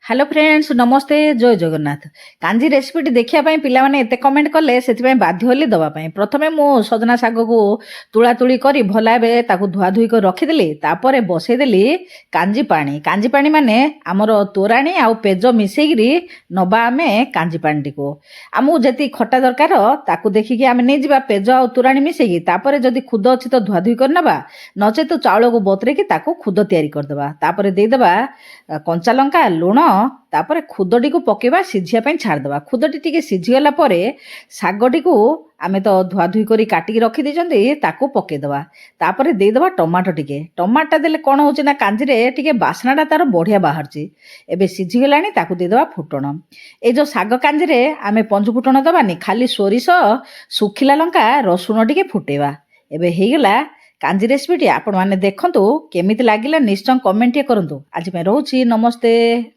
Hello friends नमस्ते जय जगन्नाथ कांजी रेसिपीटी देखिया पिला माने एते कमेंट कले से बाध्य होली दवाई प्रथमे मु सजना शाग को तुला तुली करी भला ताकू धुआ धुई कर रखीदेली तापर बसईदेली कांजी पानी माने आमर तोराणी आउ पेज मिसेकिरी नबा आमे कांजी पानी को आमू जी खटा दरकार ताकू देखिकी आमे नहीं जावा पेज आउ तोराणी मिसेकी तापर जदि खुद अच्छी तो धुआ धुई कर नबा नचे तो चाउल को बतरेकी ताकू खुद तैयारी करदेबा तापर देदेबा कंचा लंका लुण तापर खुदटी को पकेबा सिझिया छाड़देबा खुदटी टिके सिझीगला शागटी को आमे तो धुआ धुई करी काटिकी रखी देछंती ताकू पकेदेबा तापर देदेबा टमाटो टिके टमाटा देले कोन होची ना कांजीरे टिके बासनाटा तार बढ़िया बाहरची एबे सिझीगलानी ताकू देदेबा फुटण ए जो शाग कांजीरे आमे पंच फुटण दबानी खाली सोरिष सुखिला लंका रसुण टिके फुटेबा एबे हेगला कांजी रेसिपीटी आपण माने देखंतु केमिति लागिला निश्चय कमेंट करंतु आज मैं रहूची नमस्ते।